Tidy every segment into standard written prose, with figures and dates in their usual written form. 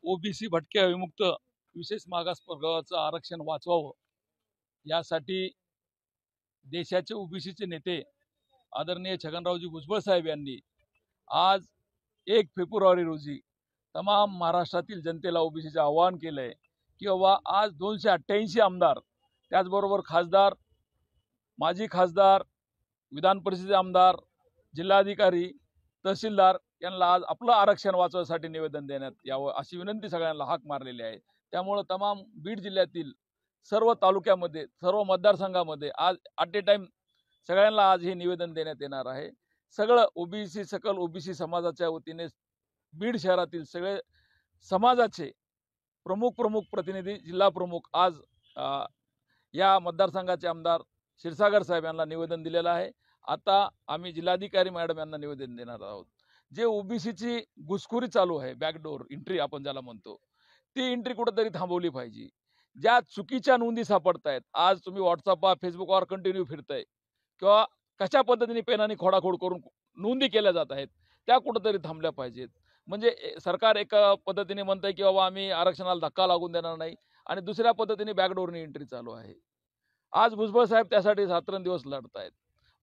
OBC भटक्या विमुक्त विशेष मागास प्रवर्गाचं आरक्षण वाचवावं यासाठी देशाचे ओबीसीचे नेते आदरणीय छगनरावजी भुजबळ साहेब यांनी आज 1 फेब्रुवारी रोजी तमाम महाराष्ट्रातील जनतेला ओबीसीचे आवाहन केलंय की बाबा आज 288 आमदार, त्याचबरोबर खासदार, माजी खासदार, विधान परिषदेचे आमदार, जिल्हाधिकारी, तहसीलदार यांना आज आपलं आरक्षण वाचवण्यासाठी निवेदन देण्यात यावं अशी विनंती सगळ्यांना हाक मारलेली आहे। त्यामुळे तमाम बीड जिल्ह्यातील सर्व तालुक्यामध्ये, सर्व मतदारसंघामध्ये आज ॲट ए टाइम सगळ्यांना आज हे निवेदन देण्यात येणार आहे। सगळं ओबीसी, सकल ओबीसी समाजाच्या वतीने बीड शहरातील सगळे समाजाचे प्रमुख प्रतिनिधी, जिल्हा प्रमुख आज या मतदारसंघाचे आमदार क्षीरसागर साहेब यांना निवेदन दिलेलं आहे। आता आम्ही जिल्हाधिकारी मॅडम यांना निवेदन देणार आहोत। जे ओबीसीची घुसखोरी चालू आहे, बॅकडोर एंट्री आपण ज्याला म्हणतो, ती एंट्री कुठेतरी थांबवली पाहिजे। ज्या चुकीच्या नोंदी सापडतायत, आज तुम्ही व्हॉट्सअपवर, फेसबुकवर कंटिन्यू फिरताय किंवा कशा पद्धतीने पेनाने खोडाखोड करून नोंदी केल्या जात आहेत, त्या कुठेतरी थांबल्या पाहिजेत। म्हणजे सरकार एका पद्धतीने म्हणतंय की बाबा आम्ही आरक्षणाला धक्का लागून देणार नाही, आणि दुसऱ्या पद्धतीने बॅकडोरने एंट्री चालू आहे। आज भुजबळ साहेब त्यासाठी रात्रंदिवस लढतायत।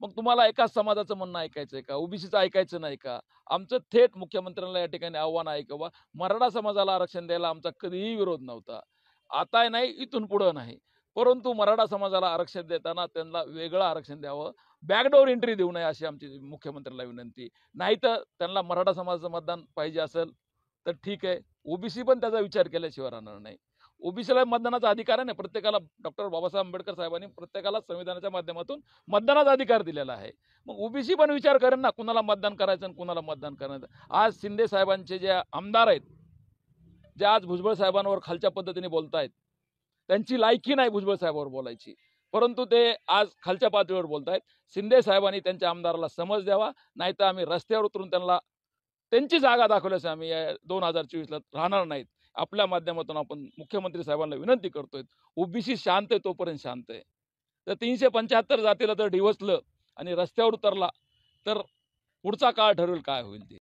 मग तुम्हाला एकाच समाजाचं म्हणणं ऐकायचं आहे का? ओबीसीचं ऐकायचं नाही का? आमचं थेट मुख्यमंत्र्यांना या ठिकाणी आव्हान आहे की बाबा मराठा समाजाला आरक्षण द्यायला आमचा कधीही विरोध नव्हता, आता नाही, इथून पुढं नाही, परंतु मराठा समाजाला आरक्षण देताना त्यांना वेगळं आरक्षण द्यावं, बॅकडोर एंट्री देऊ नये अशी आमची मुख्यमंत्र्यांना विनंती। नाही तर त्यांना मराठा समाजाचं मतदान पाहिजे असेल तर ठीक आहे, ओबीसी पण त्याचा विचार केल्याशिवाय राहणार नाही। ओबीसीला मतदानाचा अधिकार आहे ना, प्रत्येकाला डॉक्टर बाबासाहेब आंबेडकर साहेबांनी प्रत्येकाला संविधानाच्या माध्यमातून मतदानाचा अधिकार दिलेला आहे। मग ओबीसी पण विचार करेन ना, कुणाला मतदान करायचं आणि कुणाला मतदान करायचं। आज शिंदे साहेबांचे जे आमदार आहेत, जे आज भुजबळ साहेबांवर खालच्या पद्धतीने बोलतायत, त्यांची लायकी नाही भुजबळ साहेबांवर बोलायची, परंतु ते आज खालच्या पातळीवर बोलतायत। शिंदे साहेबांनी त्यांच्या आमदाराला समज द्यावा, नाहीतर आम्ही रस्त्यावर उतरून त्यांना त्यांची जागा दाखवल्याशिवाय आम्ही 2024ला राहणार नाहीत। आपल्या माध्यमातून आपण मुख्यमंत्री साहेबांना विनंती करतोय, ओबीसी शांत आहे तोपर्यंत शांत आहे। तर 375 जातीला जर डिवचलं आणि रस्त्यावर उतरला तर पुढचा काळ ठरवेल काय होईल ते।